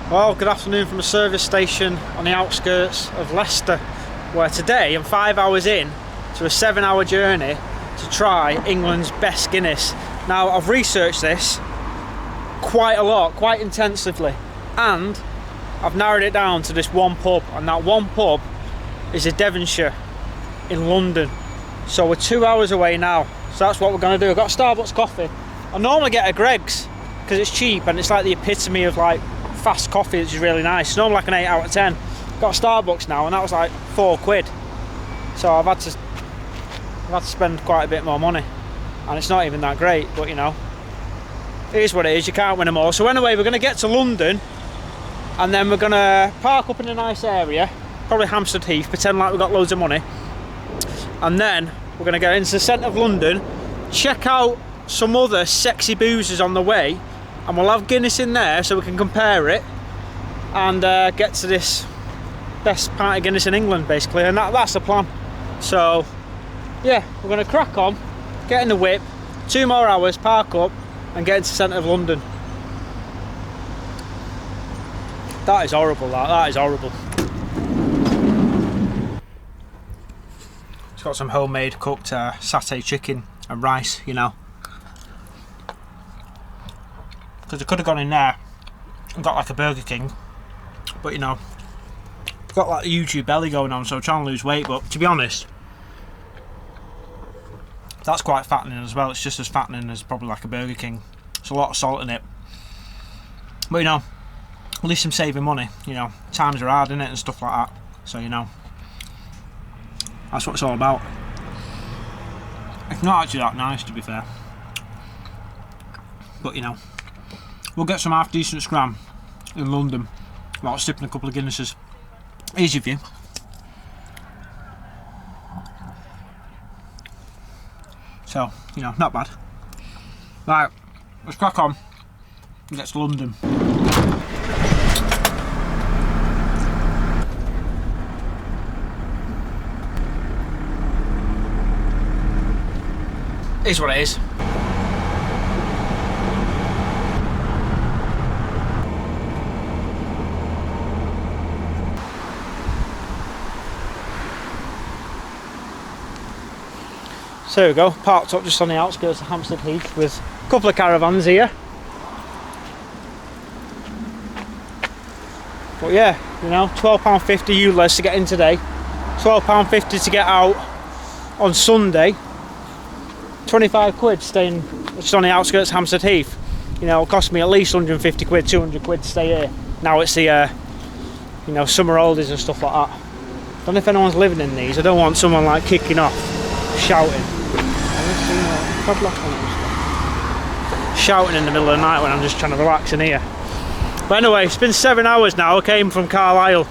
Well, good afternoon from a service station on the outskirts of Leicester, where today I'm 5 hours in to a 7-hour journey to try England's best Guinness. Now, I've researched this quite a lot, quite intensively, and I've narrowed it down to this one pub, and that one pub is a Devonshire in London. So we're 2 hours away now, so that's what we're going to do. I've got Starbucks coffee. I normally get a Greggs because it's cheap and it's like the epitome of like fast coffee, which is really nice. It's normally like an 8 out of 10. Got Starbucks now and that was like £4. So I've had to spend quite a bit more money, and it's not even that great, but you know, it is what it is. You can't win them all. So anyway, we're going to get to London and then we're going to park up in a nice area, probably Hampstead Heath, pretend like we've got loads of money, and then we're going to go into the centre of London, check out some other sexy boozers on the way, and we'll have Guinness in there so we can compare it and get to this best pint of Guinness in England, basically, and that's the plan. So yeah, we're going to crack on, get in the whip, 2 more hours, park up and get into the centre of London. That is horrible, that is horrible. It's got some homemade cooked satay chicken and rice, you know, because I could have gone in there and got like a Burger King, but you know, got like a YouTube belly going on, so I'm trying to lose weight. But to be honest, that's quite fattening as well. It's just as fattening as probably like a Burger King. There's a lot of salt in it, but you know, at least I'm saving money. You know, times are hard, innit, and stuff like that. So you know, that's what it's all about. It's not actually that nice, to be fair, but you know, we'll get some half decent scram in London while sipping a couple of Guinnesses. Easy for you. So, you know, not bad. Right, let's crack on and get to London. It is what it is. So there we go, parked up just on the outskirts of Hampstead Heath with a couple of caravans here. But yeah, you know, £12.50 ULEZ to get in today, £12.50 to get out on Sunday, 25 quid staying just on the outskirts of Hampstead Heath. You know, it'll cost me at least 150 quid, 200 quid to stay here. Now it's the, you know, summer holidays and stuff like that. Don't know if anyone's living in these. I don't want someone like kicking off, shouting. Shouting in the middle of the night when I'm just trying to relax in here. But anyway, it's been 7 hours now. I came from Carlisle,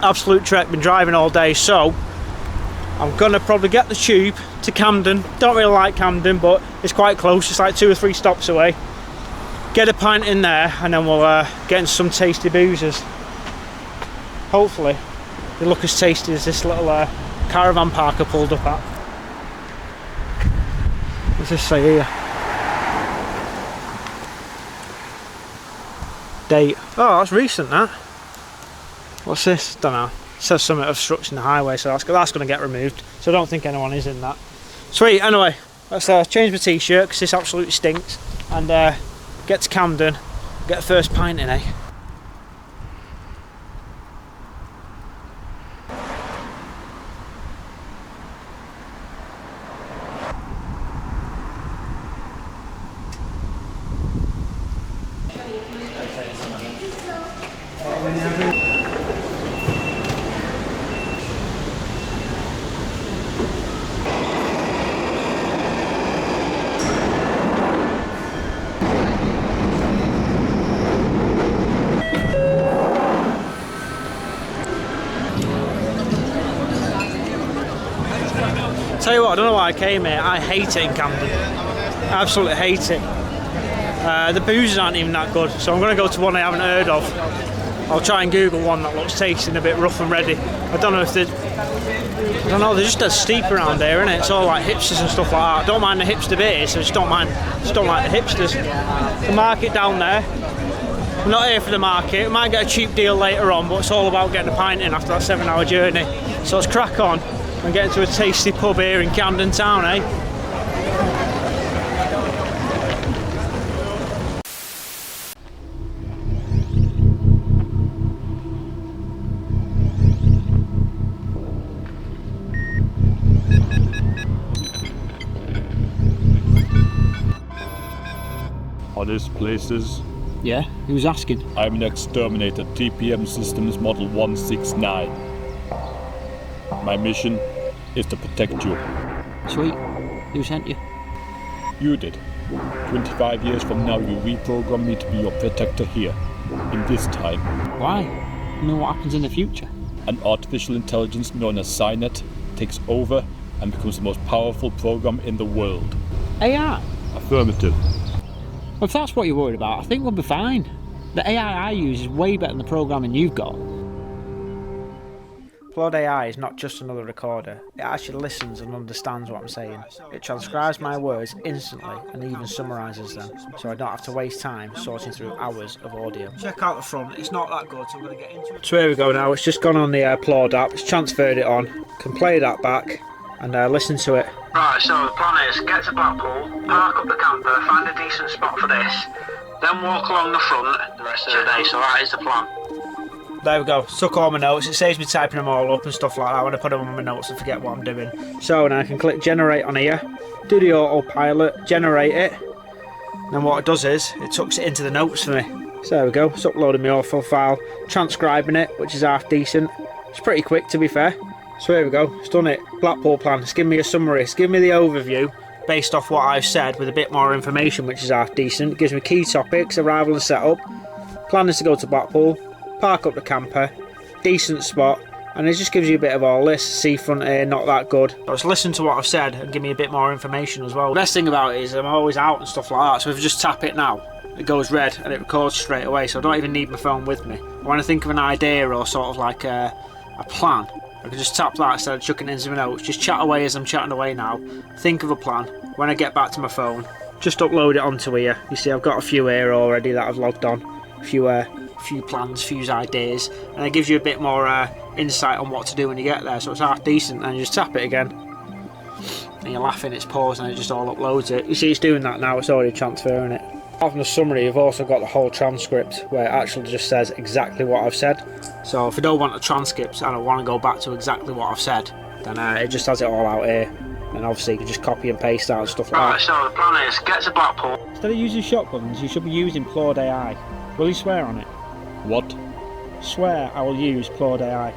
absolute trek, been driving all day, so I'm gonna probably get the tube to Camden. Don't really like Camden, but it's quite close. It's like 2 or 3 stops away. Get a pint in there and then we'll get into some tasty boozers. Hopefully they look as tasty as this little caravan park I pulled up at. What's this say here? Date. Oh, that's recent, that. What's this? Don't know. It says something obstructing the highway, so that's going to get removed. So I don't think anyone is in that. Sweet. Anyway, let's change my t-shirt because this absolutely stinks, and get to Camden, get the first pint in, eh? Tell you what, I don't know why I came here. I hate it in Camden. I absolutely hate it. The boozers aren't even that good, so I'm going to go to one I haven't heard of. I'll try and Google one that looks tasty and a bit rough and ready. I don't know if they're they're just dead steep around here, innit? It's all like hipsters and stuff like that. I don't mind the hipster bit, so I just don't like the hipsters. The market down there, We're not here for the market. We might get a cheap deal later on, but it's all about getting a pint in after that 7-hour journey. So let's crack on and get into a tasty pub here in Camden Town, eh? Are these places? Yeah, who's asking? I'm an exterminator, TPM Systems Model 169. My mission is to protect you. Sweet. Who sent you? You did. 25 years from now, you reprogram me to be your protector here, in this time. Why? You know what happens in the future? An artificial intelligence known as Cynet takes over and becomes the most powerful program in the world. AI? Affirmative. Well, if that's what you're worried about, I think we'll be fine. The AI I use is way better than the programming you've got. Claude AI is not just another recorder. It actually listens and understands what I'm saying. It transcribes my words instantly and even summarises them, so I don't have to waste time sorting through hours of audio. Check out the front, it's not that good, so I'm going to get into it. So here we go now, it's just gone on the Claude app, it's transferred it on. Can play that back and listen to it. Right, so the plan is get to Blackpool, park up the camper, find a decent spot for this, then walk along the front the rest of the day, so that is the plan. There we go, took all my notes, it saves me typing them all up and stuff like that when I put them on my notes and forget what I'm doing. So now I can click generate on here, do the autopilot, generate it, then what it does is, it tucks it into the notes for me. So there we go, it's uploading my audio file, transcribing it, which is half decent. It's pretty quick to be fair. So here we go, it's done it. Blackpool plan, it's given me a summary, it's given me the overview based off what I've said with a bit more information, which is half decent. It gives me key topics, arrival and setup. Plan is to go to Blackpool, park up the camper, decent spot, and it just gives you a bit of all this. Seafront here, not that good. But just listen to what I've said and give me a bit more information as well. The best thing about it is I'm always out and stuff like that, so if I just tap it now, it goes red and it records straight away, so I don't even need my phone with me. When I think of an idea or sort of like a plan, I can just tap that instead of chucking it into my notes. Just chat away as I'm chatting away now. Think of a plan. When I get back to my phone, just upload it onto here. You see I've got a few here already that I've logged on. A few plans, few ideas. And it gives you a bit more insight on what to do when you get there. So it's half decent. And you just tap it again. And you're laughing, it's paused and it just all uploads it. You see it's doing that now, it's already transferring it. Apart from the summary, you've also got the whole transcript where it actually just says exactly what I've said. So if I don't want a transcript and I want to go back to exactly what I've said, then it just has it all out here. And obviously you can just copy and paste out and stuff like that. Right, so the plan is get to Blackpool. Instead of using shotguns, you should be using Claude AI. Will you swear on it? What? Swear I will use Claude AI.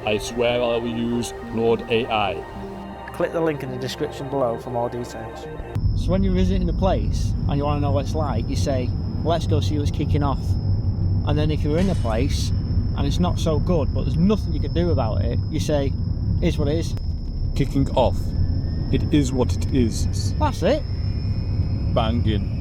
I swear I will use Claude AI. Click the link in the description below for more details. So when you're visiting the place and you want to know what it's like, you say, let's go see what's kicking off. And then if you're in a place and it's not so good, but there's nothing you can do about it, you say, here's what it is. Kicking off. It is what it is. That's it. Banging.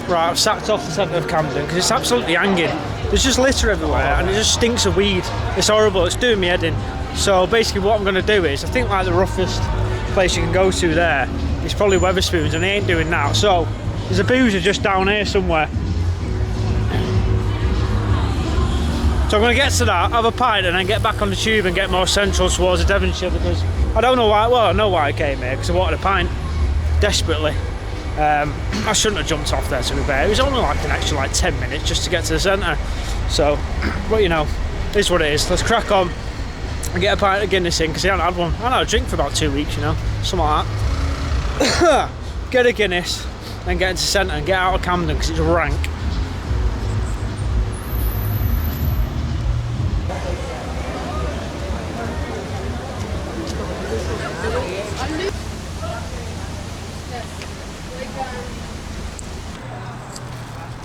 Right, I've sacked off the centre of Camden because it's absolutely hanging. There's just litter everywhere and it just stinks of weed. It's horrible, it's doing me head in. So basically what I'm going to do is, I think like the roughest place you can go to there is probably Wetherspoons, and they ain't doing that. So there's a boozer just down here somewhere. So I'm going to get to that, have a pint and then get back on the tube and get more central towards the Devonshire, because I don't know why, well I know why I came here, because I wanted a pint, desperately. I shouldn't have jumped off there to be fair. It was only like an extra like 10 minutes just to get to the centre. So, but you know, it is what it is. Let's crack on and get a pint of Guinness in, because I haven't had one. I haven't had a drink for about 2 weeks, you know, something like that. Get a Guinness, then get into the centre and get out of Camden because it's rank.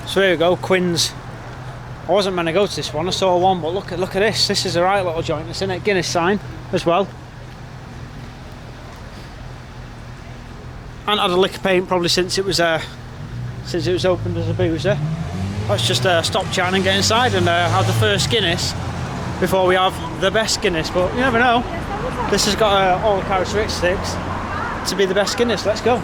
So here we go, Quinn's. I wasn't meant to go to this one, I saw one, but look at this. This is a right little joint, it's in it. Guinness sign as well. I haven't had a lick of paint probably since it was opened as a boozer. Let's just stop chatting and get inside and have the first Guinness before we have the best Guinness, but you never know. This has got all the characteristics to be the best Guinness. Let's go.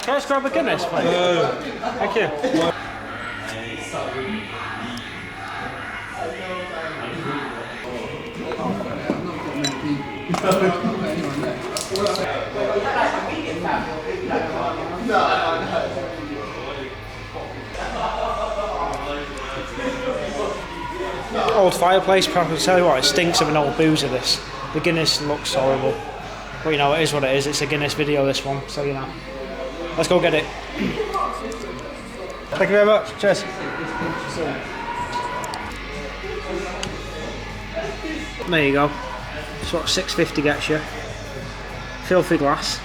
Can I just grab a Guinness, please? Thank you. Old fireplace, probably. Tell you what, it stinks of an old boozer. This, the Guinness looks horrible, but you know it is what it is. It's a Guinness video, this one, so you know. Let's go get it. Thank you very much. Cheers. There you go. That's what $6.50 gets you. Filthy glass.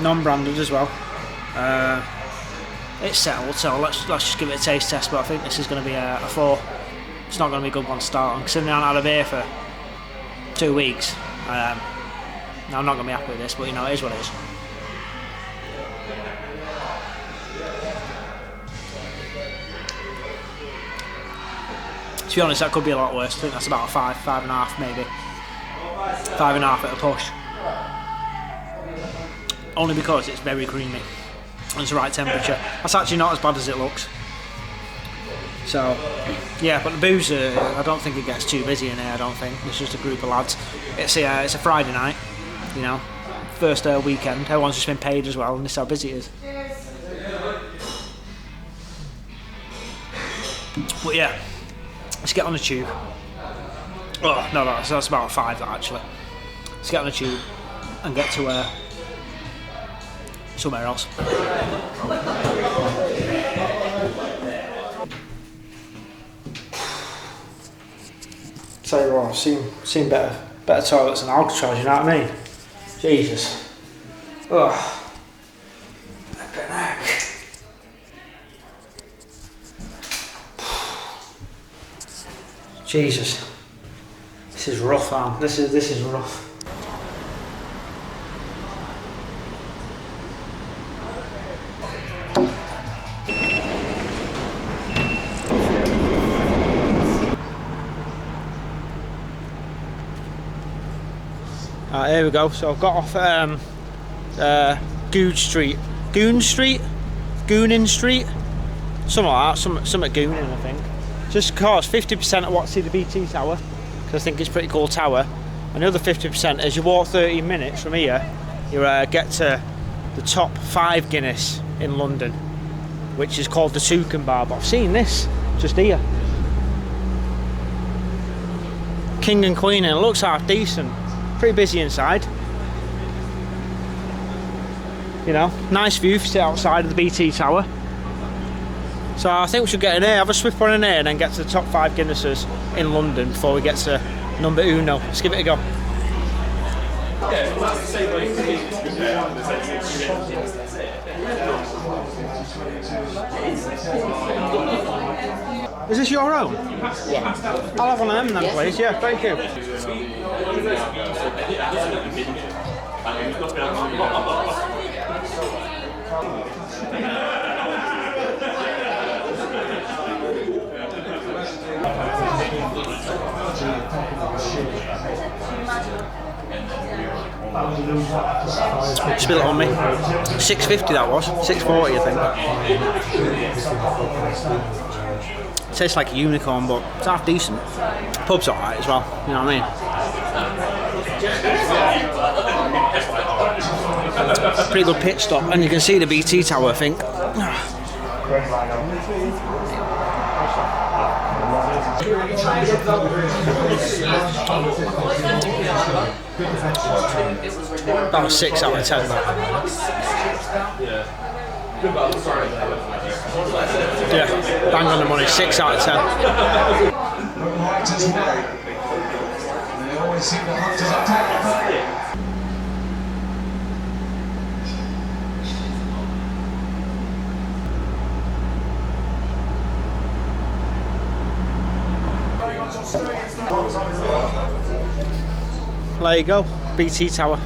Non-branded as well. It's settled, so let's just give it a taste test. But I think this is going to be a 4. It's not going to be a good one to start on. Considering I haven't had a beer for 2 weeks. Now I'm not going to be happy with this, but you know it is what it is. To be honest, that could be a lot worse. I think that's about a 5, 5.5 maybe. 5.5 at a push. Only because it's very creamy. And it's the right temperature. That's actually not as bad as it looks. So, yeah, but the booze, I don't think it gets too busy in here, I don't think. It's just a group of lads. It's a Friday night, you know. First weekend. Everyone's just been paid as well, and this is how busy it is. But yeah. Let's get on the tube. Oh, no, that's about a 5, that actually. Let's get on the tube and get to somewhere else. Tell you what, I've seen better toilets than Alcatraz, you know what I mean? Jesus. Oh. Jesus, this is rough, man. This is rough. Here we go. So I've got off Goonin Street, something like that. Something Goonin, I think. Just costs 50% of what's see the BT Tower, because I think it's a pretty cool tower, and the other 50% is you walk 13 minutes from here, you get to the top 5 Guinness in London, which is called the Toucan Bar. But I've seen this just here, King and Queen, and it looks half decent. Pretty busy inside. You know, nice view if you sit outside of the BT Tower. So I think we should get in here, have a swift one in here, and then get to the top 5 Guinnesses in London before we get to number uno. Let's give it a go. Is this your own? Yeah. I'll have one of them then, please. Yeah, thank you. Spill it on me. $6.50 that was. $6.40 I think. Tastes like a unicorn, but it's half decent. Pub's alright as well, you know what I mean? Pretty good pit stop, and you can see the BT Tower, I think. That was 6 out of 10. Yeah, bang on the money, 6 out of 10. They always seem to hunt us up. There you go. BT Tower.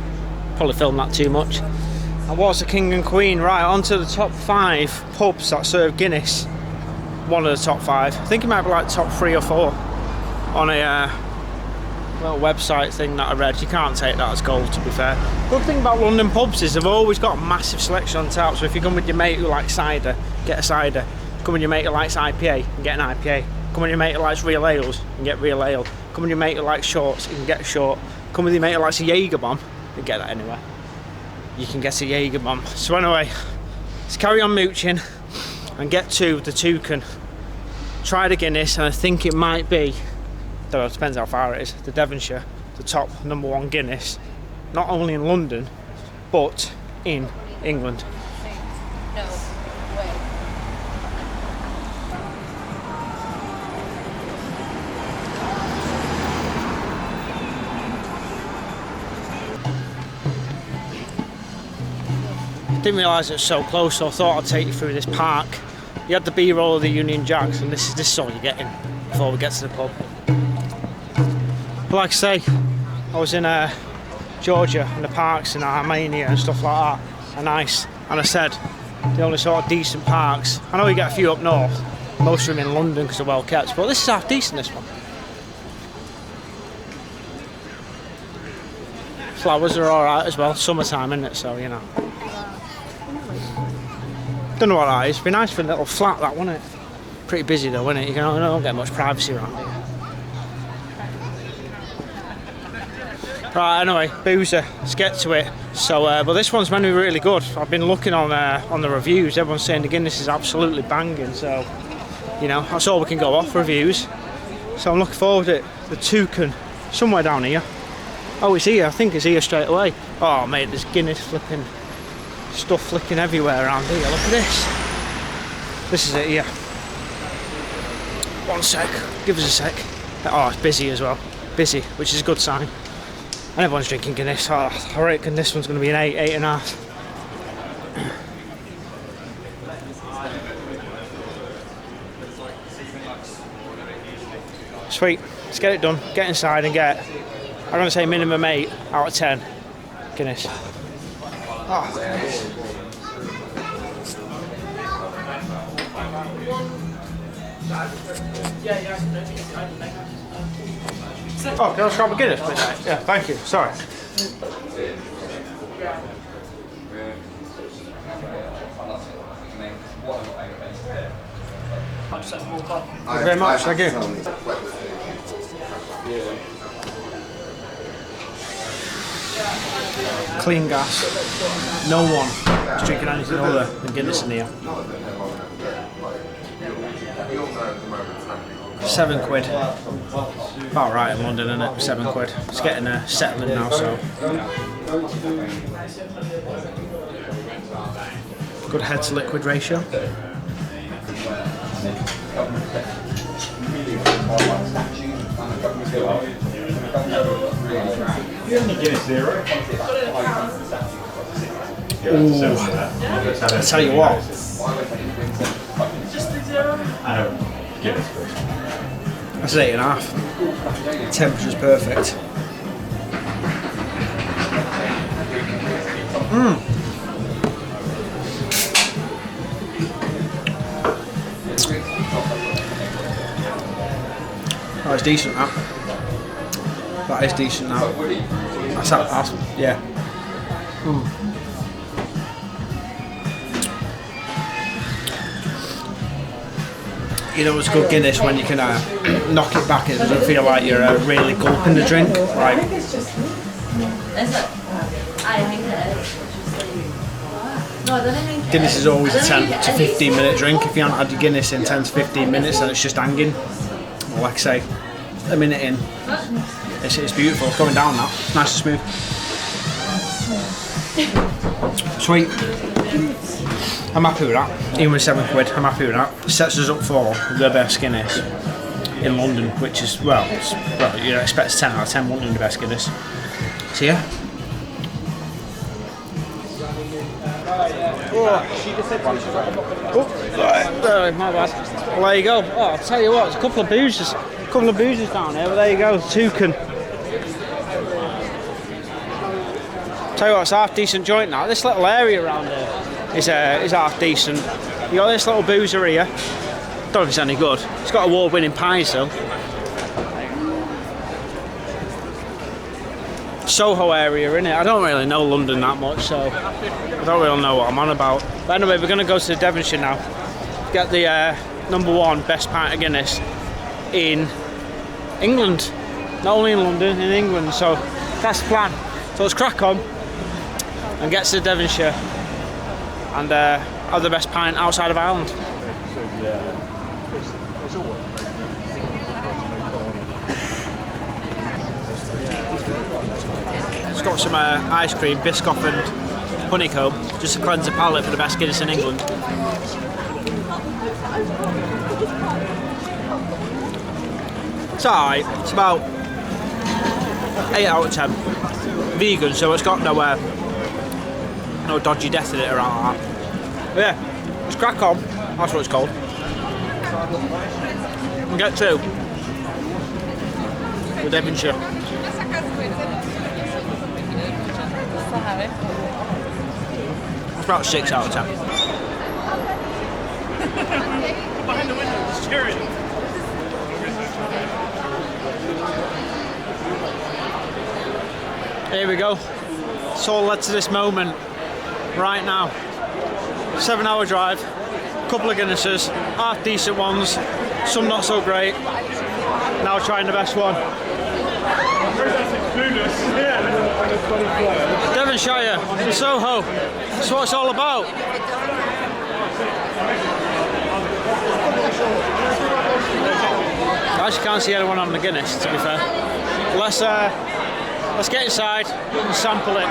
Probably filmed that too much. And what's the king and queen? Right, on to the top 5 pubs that serve Guinness. One of the top 5. I think it might be like top 3 or 4 on a little website thing that I read. You can't take that as gold, to be fair. Good thing about London pubs is they've always got a massive selection on tap. So if you come with your mate who likes cider, get a cider. Come with your mate who likes IPA, and get an IPA. Come with your mate who likes real ales, and get real ale. Come with your mate who likes shorts, you can get a short. Come with your mate who likes a Jaeger bomb, you can get that anywhere. You can get a Jaeger bomb. So anyway, let's carry on mooching and get to the Toucan. Try the Guinness, and I think it might be, though it depends how far it is, the Devonshire, the top #1 Guinness, not only in London, but in England. No way. Didn't realise it was so close, so I thought I'd take you through this park. You had the B-roll of the Union Jacks, and this is all you're getting before we get to the pub. But like I say, I was in Georgia and the parks in Armenia and stuff like that are nice. And I said the only sort of decent parks. I know you get a few up north, most of them in London because they're well kept, but this is half decent, this one. Flowers are alright as well, summertime isn't it, so you know. Don't know what that is. It'd be nice for a little flat, that, wouldn't it? Pretty busy though, wouldn't it? You don't get much privacy around here. Right, anyway, boozer. Let's get to it. So, but this one's meant to be really good. I've been looking on the reviews. Everyone's saying the Guinness is absolutely banging. So, you know, that's all we can go off, reviews. So I'm looking forward to it. The Toucan, somewhere down here. Oh, it's here. I think it's here straight away. Oh, mate, there's Guinness flipping. Stuff flicking everywhere around here. Look at this. This is it here. One sec. Give us a sec. Oh, it's busy as well. Busy, which is a good sign. And everyone's drinking Guinness. Oh, I reckon this one's going to be an 8, 8.5. Sweet. Let's get it done. Get inside and get, I'm going to say minimum 8 out of 10 Guinness. Oh. Oh, can I grab a Guinness, please? Yeah, thank you. Sorry. Thank you very much. Thank you. Clean gas. No one is drinking anything other than Guinness in here. £7. About right in London, isn't it? £7. It's getting settling now, so. Good head to liquid ratio. Ooh. I tell you what. That's 8.5. Temperature's perfect. Oh, it's decent, that. That is decent now. That's yeah. You know, it's good Guinness when you can knock it back. It doesn't feel like you're really gulping the drink. Right. Is it? I think it is. No, I don't think Guinness is always a 10 to 15 minute drink. If you haven't had your Guinness in 10 to 15 minutes, then it's just hanging. Well, like I say, a minute in. It's beautiful. It's going down now. It's nice and smooth. Sweet. I'm happy with that. Even with £7, I'm happy with that. It sets us up for the best Guinness in London, which is, well, you expect 10 out of 10 wanting the best Guinness. So yeah. Oh, my bad. Well, there you go. Oh, I'll tell you what, there's a couple of boozers down here, but there you go, Toucan. Tell you what, it's a half decent joint now. This little area around here is half decent. You got this little boozer here. Don't know if it's any good. It's got award-winning pies though. Soho area, innit? I don't really know London that much, so I don't really know what I'm on about. But anyway, we're going to go to Devonshire now. Get the #1 best pint of Guinness in England. Not only in London, in England. So that's the plan. So let's crack on and get to Devonshire and have the best pint outside of Ireland. It's got some ice cream, Biscoff and honeycomb, just to cleanse the palate for the best Guinness in England. It's alright, it's about 8 out of 10. Vegan, so it's got no dodgy death in it or anything like that. But yeah, let's crack on, that's what it's called. And get to the Devonshire. It's about 6 out of 10. Behind the window, it's cheering. Here we go. It's all led to this moment right now. 7-hour drive, couple of Guinnesses, half decent ones, some not so great. Now trying the best one. Devonshire, in Soho. That's what it's all about. I actually can't see anyone on the Guinness, to be fair. Let's get inside and sample it.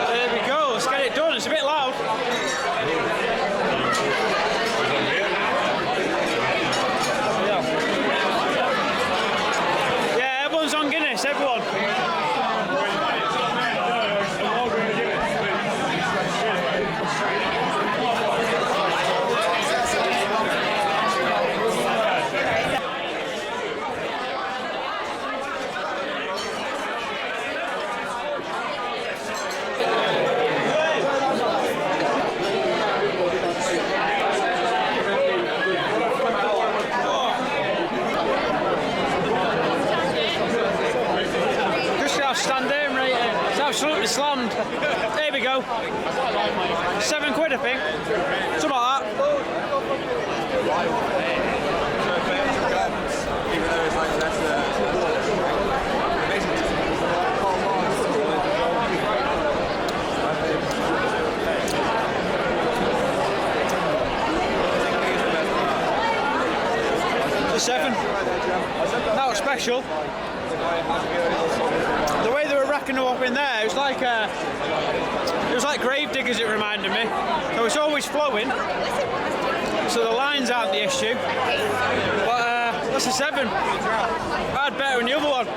There we go, let's get it done. It's a bit loud. Yeah, everyone's on Guinness, everyone. Stand-in rating. It's absolutely slammed. There we go. £7, I think. Something like that. It's a 7. That was special. The way they were racking them up in there, it was like grave diggers. It reminded me. So it's always flowing, so the lines aren't the issue. But that's a 7. I had better than the other one.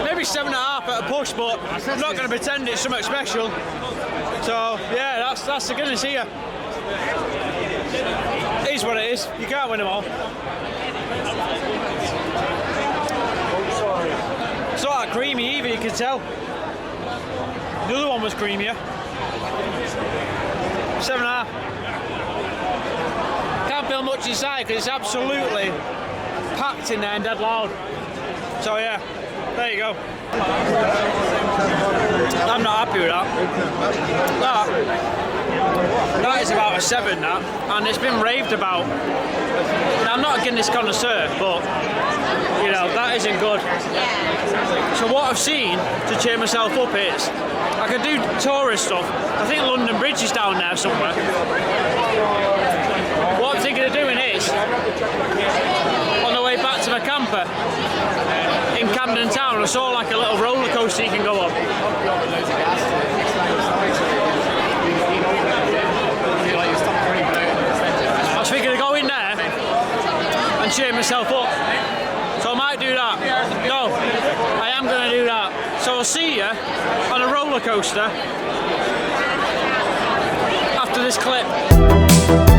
Maybe 7.5 at a push, but I'm not going to pretend it's something special. So yeah, that's the Guinness here. It is what it is. You can't win them all. It's not that creamy either, you can tell. The other one was creamier. 7.5. Can't feel much inside because it's absolutely packed in there and dead loud. So yeah, there you go. I'm not happy with that. That is about a 7, that, and it's been raved about. Now, I'm not a Guinness connoisseur, but you know, that isn't good. So what I've seen to cheer myself up is I can do tourist stuff. I think London Bridge is down there somewhere. What I'm thinking of doing is, on the way back to my camper in Camden Town, I saw like a little roller coaster you can go on. I was thinking of going there and cheer myself up. So I might do that. No, I am going to do that. So I'll see you on a roller roller coaster after this clip.